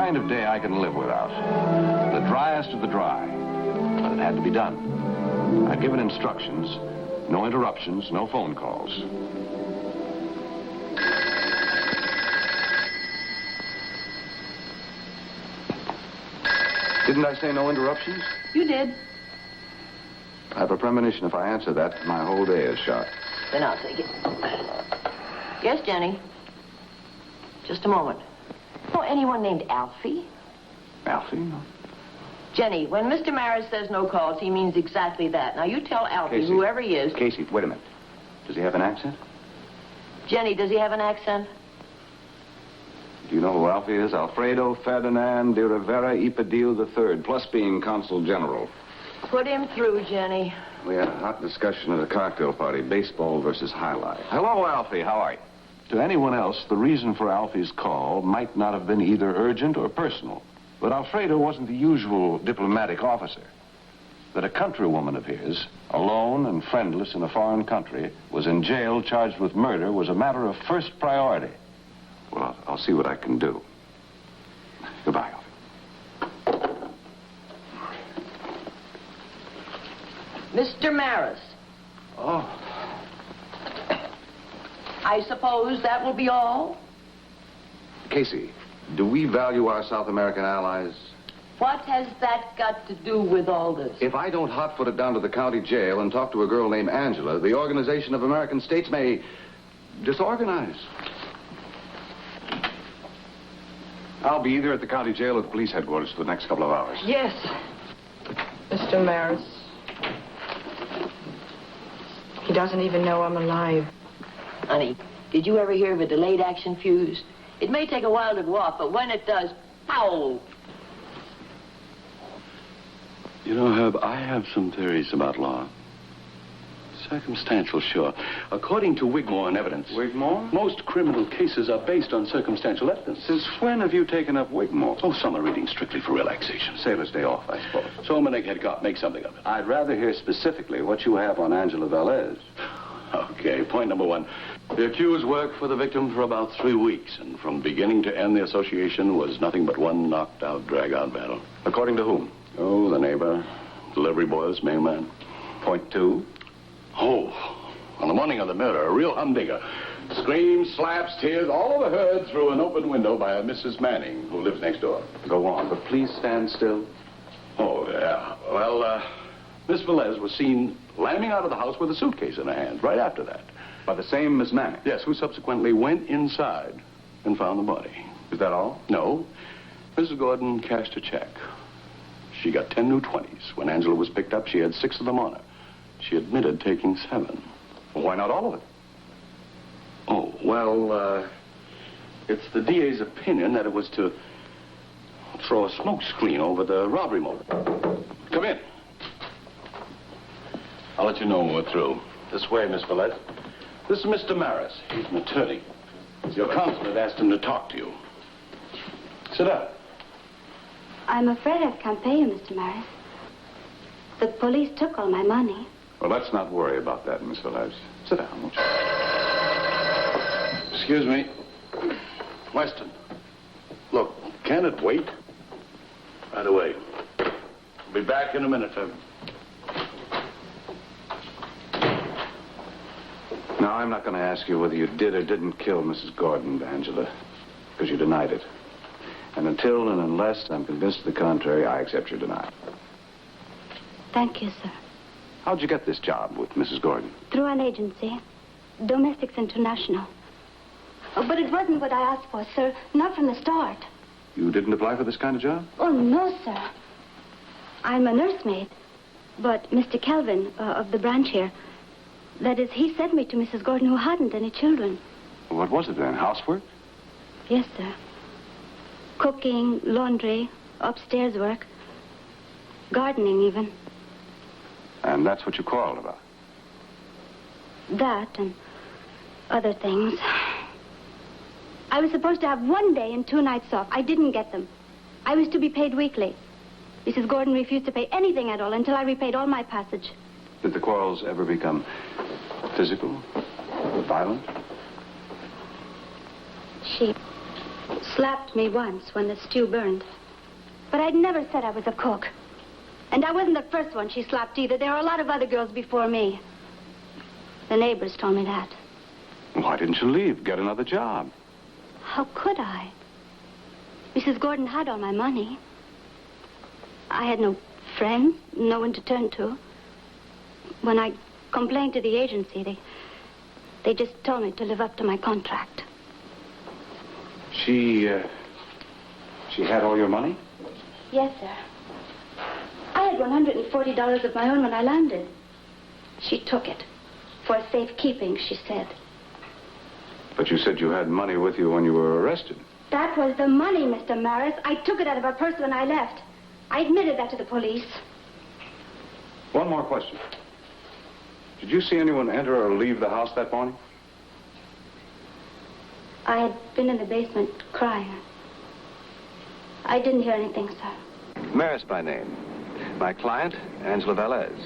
kind of day I can live without. The driest of the dry. But it had to be done. I'd given instructions. No interruptions, no phone calls. Didn't I say no interruptions? You did. I have a premonition if I answer that, my whole day is shot. Then I'll take it. Yes, Jenny. Just a moment. Oh, anyone named Alfie? Alfie? No. Jenny, when Mr. Maris says no calls, he means exactly that. Now, you tell Alfie, Casey. whoever he is... Casey, wait a minute. Does he have an accent? Jenny, does he have an accent? Do you know who Alfie is? Alfredo Ferdinand de Rivera y Padilla III, plus being consul general. Put him through, Jenny. We had a hot discussion at a cocktail party, baseball versus highlight. Hello, Alfie. How are you? To anyone else, the reason for Alfie's call might not have been either urgent or personal. But Alfredo wasn't the usual diplomatic officer. That a countrywoman of his, alone and friendless in a foreign country, was in jail charged with murder was a matter of first priority. Well, I'll see what I can do. Goodbye, Alfie. Mr. Maris. Oh. I suppose that will be all? Casey, do we value our South American allies? What has that got to do with all this? If I don't hot-foot it down to the county jail and talk to a girl named Angela, the Organization of American States may disorganize. I'll be either at the county jail or the police headquarters for the next couple of hours. Yes. Mr. Maris. He doesn't even know I'm alive. Honey, did you ever hear of a delayed action fuse? It may take a while to go off, but when it does, pow! You know, Herb, I have some theories about law. Circumstantial, sure. According to Wigmore and evidence... Wigmore? Most criminal cases are based on circumstantial evidence. Since when have you taken up Wigmore? Oh, summer reading strictly for relaxation. Sailor's day off, I suppose. So I'm gonna make something of it. I'd rather hear specifically what you have on Angela Valez. Okay, point number one. The accused worked for the victim for about 3 weeks, and from beginning to end, the association was nothing but one knocked-out, drag-out battle. According to whom? Oh, the neighbor, delivery boys, mailman. Point two. Oh, on the morning of the murder, a real humdinger. Screams, slaps, tears, all overheard through an open window by a Mrs. Manning, who lives next door. Go on, but please stand still. Oh, yeah. Well, Miss Velez was seen lambing out of the house with a suitcase in her hand right after that. By the same Miss Manning? Yes, who subsequently went inside and found the body. Is that all? No. Mrs. Gordon cashed a check. She got 10 new 20s. When Angela was picked up, she had 6 of them on her. She admitted taking 7. Well, why not all of it? Oh, well, it's the DA's opinion that it was to throw a smoke screen over the robbery motive. Come in. I'll let you know when we're through. This way, Miss Valette. This is Mr. Maris. He's an attorney. Your consulate asked him to talk to you. Sit down. I'm afraid I can't pay you, Mr. Maris. The police took all my money. Well, let's not worry about that, Miss Velez. Sit down, won't you? Excuse me. Weston. Look, can it wait? Right away. I'll be back in a minute, Feb. Now, I'm not going to ask you whether you did or didn't kill Mrs. Gordon, Angela, because you denied it. And until and unless I'm convinced of the contrary, I accept your denial. Thank you, sir. How'd you get this job with Mrs. Gordon? Through an agency, Domestics International. Oh, but it wasn't what I asked for, sir. Not from the start. You didn't apply for this kind of job? Oh, no, sir. I'm a nursemaid. But Mr. Kelvin, of the branch here, that is, he sent me to Mrs. Gordon, who hadn't any children. What was it then? Housework? Yes, sir. Cooking, laundry, upstairs work, gardening even. And that's what you quarreled about? That and other things. I was supposed to have 1 day and 2 nights off. I didn't get them. I was to be paid weekly. Mrs. Gordon refused to pay anything at all until I repaid all my passage. Did the quarrels ever become physical? Violent? slapped me once when the stew burned. But I'd never said I was a cook. And I wasn't the first one she slapped either. There were a lot of other girls before me. The neighbors told me that. Why didn't you leave? Get another job. How could I? Mrs. Gordon had all my money. I had no friends, no one to turn to. When I complained to the agency, they just told me to live up to my contract. She had all your money? Yes, sir. I had $140 of my own when I landed. She took it. For safekeeping, she said. But you said you had money with you when you were arrested. That was the money, Mr. Maris. I took it out of her purse when I left. I admitted that to the police. One more question. Did you see anyone enter or leave the house that morning? I had been in the basement crying. I didn't hear anything, sir. Maris by name. My client, Angela Valez.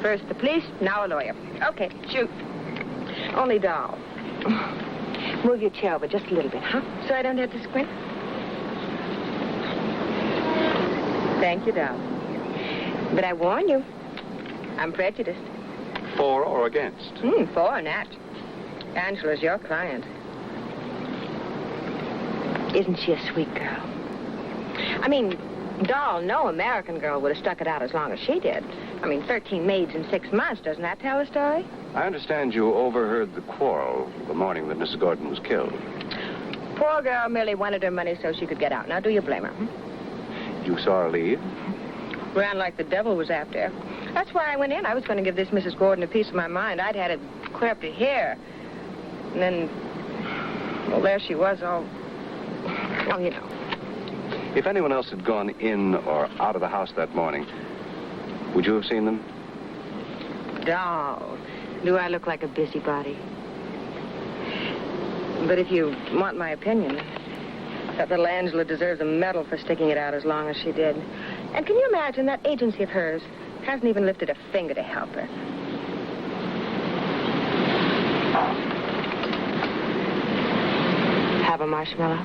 First the police, now a lawyer. Okay, shoot. Only doll. Move your chair over just a little bit, huh? So I don't have to squint. Thank you, doll. But I warn you, I'm prejudiced. For or against? For, Nat. Angela's your client. Isn't she a sweet girl? I mean, doll, no American girl would have stuck it out as long as she did. I mean, 13 maids in 6 months. Doesn't that tell a story? I understand you overheard the quarrel the morning that Mrs. Gordon was killed. Poor girl merely wanted her money so she could get out. Now, do you blame her? You saw her leave? Ran like the devil was after her. That's why I went in. I was going to give this Mrs. Gordon a piece of my mind. I'd had it clear up to here. And then, well, there she was, all, oh, you know. If anyone else had gone in or out of the house that morning, would you have seen them? Doll, do I look like a busybody? But if you want my opinion, that little Angela deserves a medal for sticking it out as long as she did. And can you imagine that agency of hers hasn't even lifted a finger to help her? Have a marshmallow?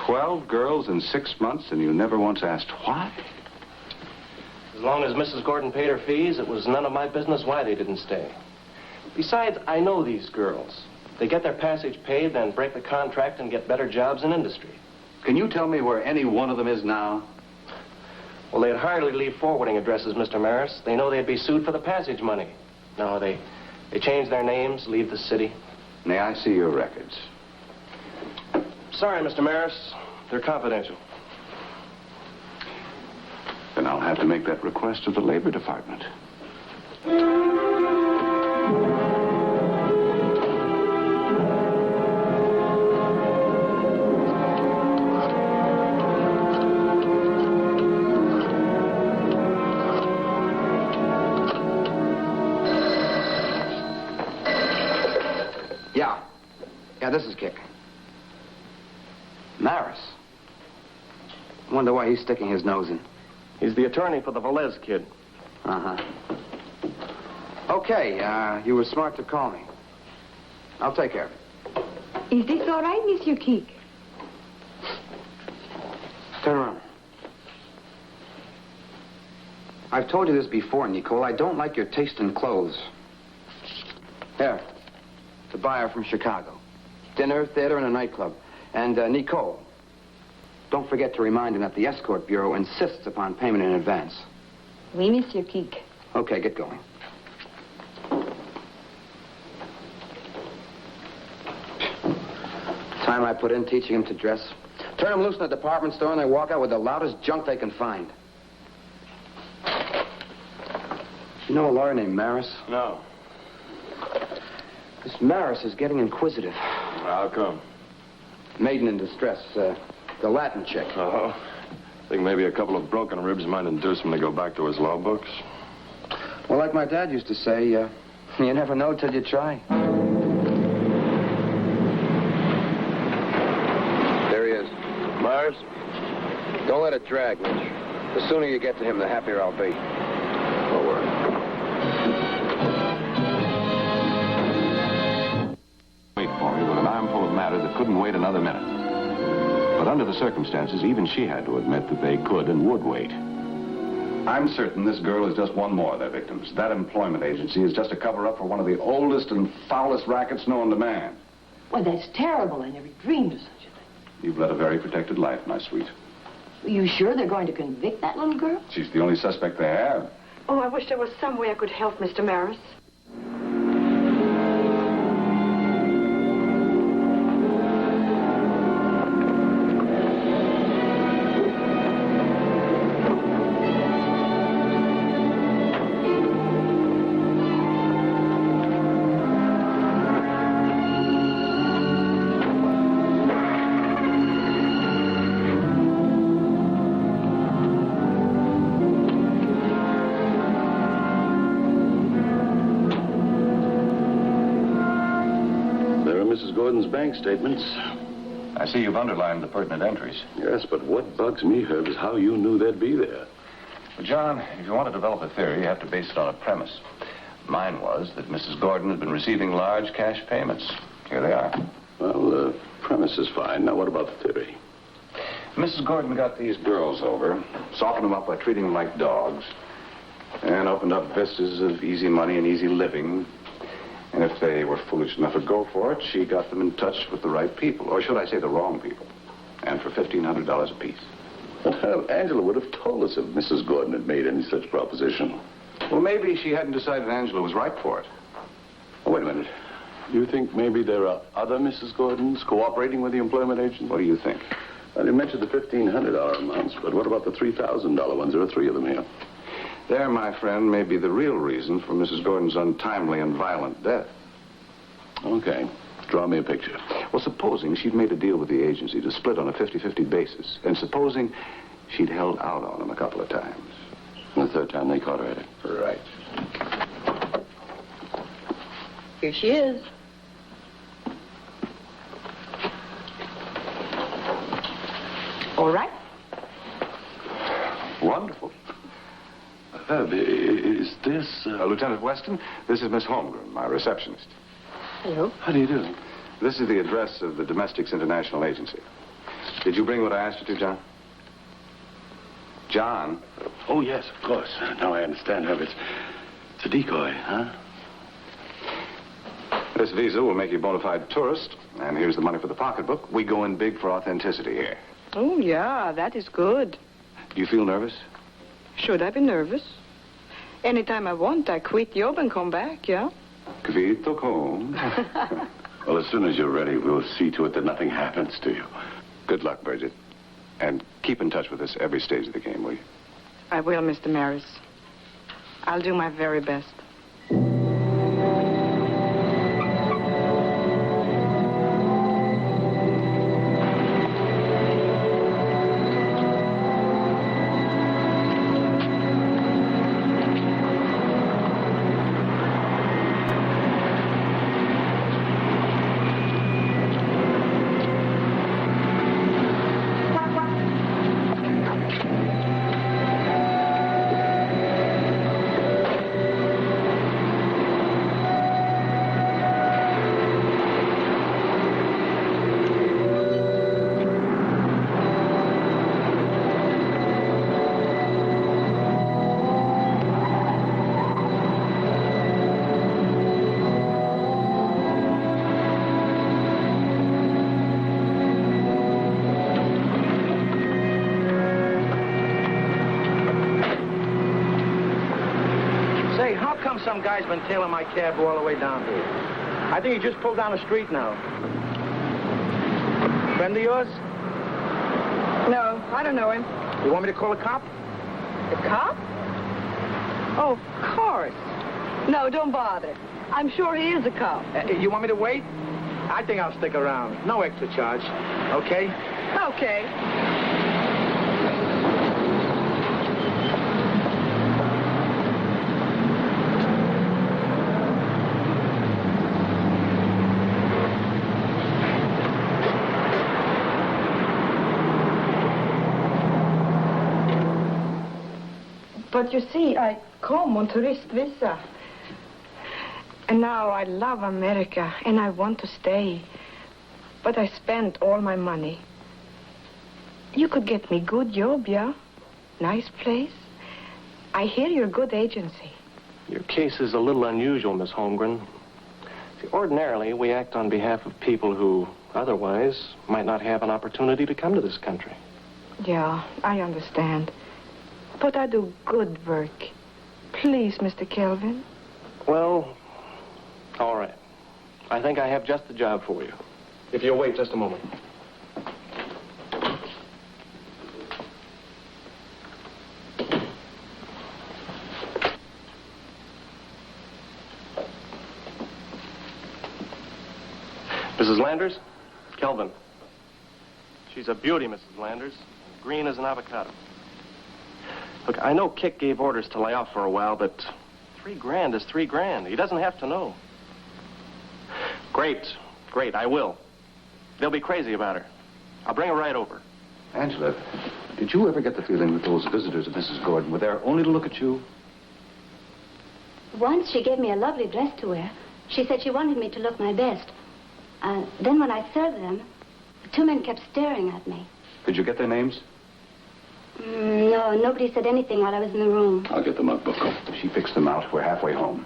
12 girls in 6 months, and you never once asked why? As long as Mrs. Gordon paid her fees, it was none of my business why they didn't stay. Besides, I know these girls. They get their passage paid, then break the contract and get better jobs in industry. Can you tell me where any one of them is now? Well, they'd hardly leave forwarding addresses, Mr. Maris. They know they'd be sued for the passage money. No, they change their names, leave the city. May I see your records? Sorry, Mr. Maris. They're confidential. Then I'll have to make that request to the Labor Department. Yeah, this is Kick. Maris. I wonder why he's sticking his nose in. He's the attorney for the Valez kid. Uh-huh. Okay, you were smart to call me. I'll take care of it. Is this all right, Monsieur Keek? Turn around. I've told you this before, Nicole. I don't like your taste in clothes. Here. The buyer from Chicago. Dinner, theater, and a nightclub. And, Nicole, don't forget to remind him that the Escort Bureau insists upon payment in advance. Oui, Monsieur Keek. Okay, get going. Time I put in teaching him to dress. Turn him loose in a department store and they walk out with the loudest junk they can find. You know a lawyer named Maris? No. This Maris is getting inquisitive. How come? Maiden in distress. The Latin chick. Oh. Think maybe a couple of broken ribs might induce him to go back to his law books? Well, like my dad used to say, you never know till you try. There he is. Mars, don't let it drag, Mitch. The sooner you get to him, the happier I'll be. Don't worry. Wait for me with an armful of matter that couldn't wait another minute. But under the circumstances, even she had to admit that they could and would wait. I'm certain this girl is just one more of their victims. That employment agency is just a cover-up for one of the oldest and foulest rackets known to man. Well, that's terrible. I never dreamed of such a thing. You've led a very protected life, my sweet. Are you sure they're going to convict that little girl? She's the only suspect they have. Oh, I wish there was some way I could help Mr. Maris. Mrs. Gordon's bank statements. I see you've underlined the pertinent entries. Yes, but what bugs me, Herb, is how you knew they'd be there. Well, John, if you want to develop a theory, you have to base it on a premise. Mine was that Mrs. Gordon had been receiving large cash payments. Here they are. Well, the premise is fine. Now, what about the theory? Mrs. Gordon got these girls over, softened them up by treating them like dogs, and opened up vistas of easy money and easy living. And if they were foolish enough to go for it, she got them in touch with the right people, or should I say the wrong people, and for $1,500 apiece. But Herb, Angela would have told us if Mrs. Gordon had made any such proposition. Well, maybe she hadn't decided Angela was right for it. Oh, wait a minute. You think maybe there are other Mrs. Gordons cooperating with the employment agent? What do you think? Well, you mentioned the $1,500 amounts, but what about the $3,000 ones? There are three of them here. There, my friend, may be the real reason for Mrs. Gordon's untimely and violent death. Okay. Draw me a picture. Well, supposing she'd made a deal with the agency to split on a 50-50 basis, and supposing she'd held out on him a couple of times. And the third time they caught her at it. Right. Here she is. All right. Wonderful. Herb, is this... Lieutenant Weston, this is Miss Holmgren, my receptionist. Hello. How do you do? This is the address of the Domestics International Agency. Did you bring what I asked you to, John? John? Oh, yes, of course. Now I understand, Herb. It's a decoy, huh? This visa will make you a bona fide tourist, and here's the money for the pocketbook. We go in big for authenticity here. Oh, yeah, that is good. Do you feel nervous? Should I be nervous? Anytime I want, I quit job and come back, yeah? Kvitto kom. Well, as soon as you're ready, we'll see to it that nothing happens to you. Good luck, Bridget. And keep in touch with us every stage of the game, will you? I will, Mr. Maris. I'll do my very best. Some guy's been tailing my cab all the way down here. I think he just pulled down the street now. Friend of yours? No, I don't know him. You want me to call a cop? The cop? Oh, of course. No, don't bother. I'm sure he is a cop. You want me to wait? I think I'll stick around. No extra charge. Okay? Okay. But you see, I come on tourist visa. And now I love America, and I want to stay. But I spent all my money. You could get me good job, yeah? Nice place. I hear you're a good agency. Your case is a little unusual, Miss Holmgren. See, ordinarily, we act on behalf of people who otherwise might not have an opportunity to come to this country. Yeah, I understand. But I do good work. Please, Mr. Kelvin. Well, all right. I think I have just the job for you. If you'll wait just a moment. Mrs. Landers? Kelvin. She's a beauty, Mrs. Landers. Green as an avocado. Look, I know Kick gave orders to lay off for a while, but $3,000 is $3,000. He doesn't have to know. Great. Great, I will. They'll be crazy about her. I'll bring her right over. Angela, did you ever get the feeling that those visitors of Mrs. Gordon were there only to look at you? Once she gave me a lovely dress to wear. She said she wanted me to look my best. Then when I served them, the two men kept staring at me. Did you get their names? No, nobody said anything while I was in the room. I'll get them up, Bucko. She fixed them out. We're halfway home.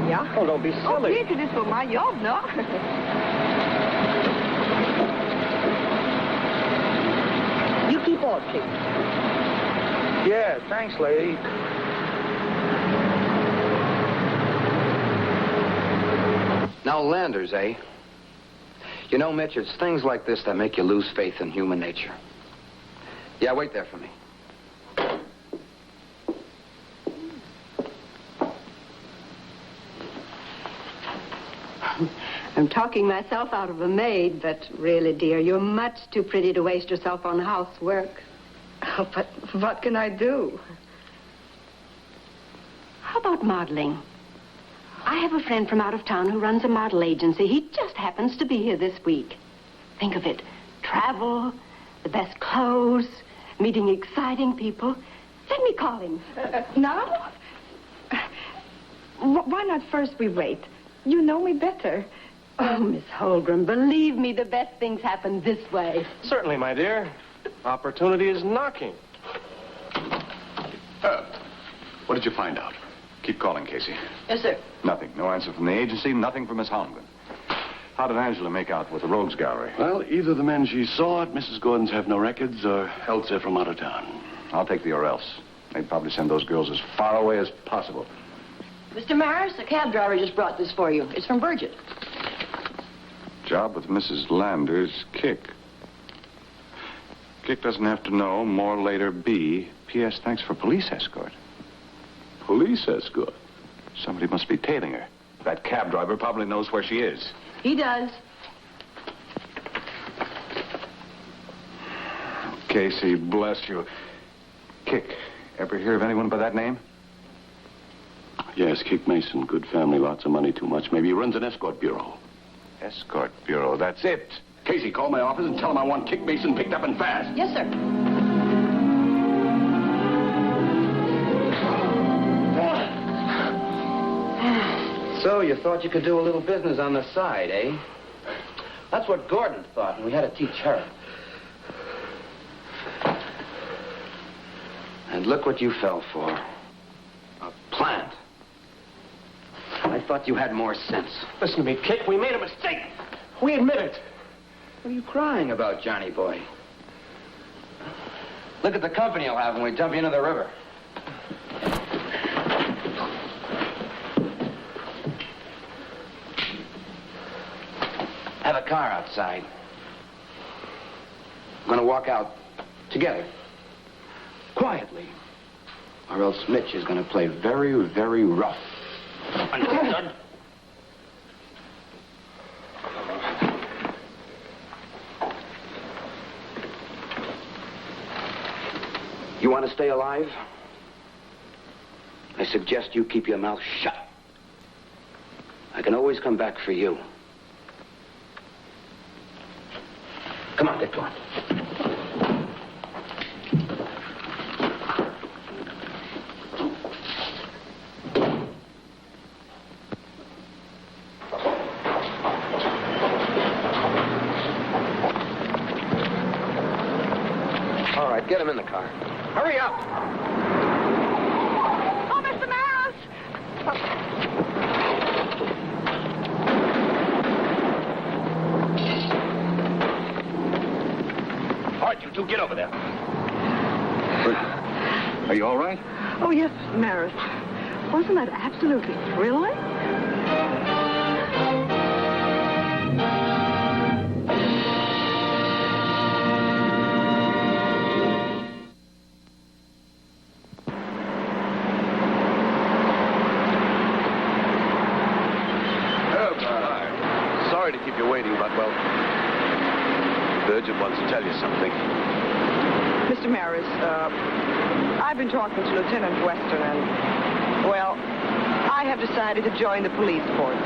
Ja? Oh, don't be silly. Oh, please, it is for my job, no? You keep on, please. Yeah, thanks, lady. Now, Landers, eh? You know, Mitch, it's things like this that make you lose faith in human nature. Yeah, wait there for me. I'm talking myself out of a maid, but really, dear, you're much too pretty to waste yourself on housework. Oh, but what can I do? How about modeling? I have a friend from out of town who runs a model agency. He just happens to be here this week. Think of it. Travel, the best clothes, meeting exciting people. Let me call him. Now? Why not first we wait? You know me better. Oh, Miss Holmgren, believe me, the best things happen this way. Certainly, my dear. Opportunity is knocking. What did you find out? Keep calling, Casey. Yes, sir. Nothing. No answer from the agency, nothing from Miss Holmgren. How did Angela make out with the rogues gallery? Well, either the men she saw at Mrs. Gordon's have no records, or else they're from out of town. I'll take the or else. They'd probably send those girls as far away as possible. Mr. Maris, the cab driver just brought this for you. It's from Bridget. Job with Mrs. Landers, Kick. Kick doesn't have to know, more later B. P.S. Thanks for police escort. Police escort? Somebody must be tailing her. That cab driver probably knows where she is. He does. Casey, bless you. Kick. Ever hear of anyone by that name? Yes, Kick Mason. Good family, lots of money, too much. Maybe he runs an escort bureau. Escort bureau, that's it. Casey, call my office and tell him I want Kick Mason picked up and fast. Yes, sir. So you thought you could do a little business on the side, eh? That's what Gordon thought, and we had to teach her. And look what you fell for. A plant. I thought you had more sense. Listen to me, Kick. We made a mistake. We admit it. What are you crying about, Johnny boy? Look at the company you'll have when we dump you into the river. Have a car outside. I'm going to walk out together. Quietly. Or else Mitch is going to play very, very rough. Understood? You want to stay alive? I suggest you keep your mouth shut. can always come back for you. Come on, get going. All right, get him in the car. Hurry up! Oh, Mr. Maris! All right, you two, get over there. Are you all right? Oh, yes, Mr. Maris. Wasn't that absolutely thrilling? Sorry to keep you waiting, but, well, Virgil wants to tell you something. Mr. Maris, I've been talking to Lieutenant Weston, and, well, I have decided to join the police force.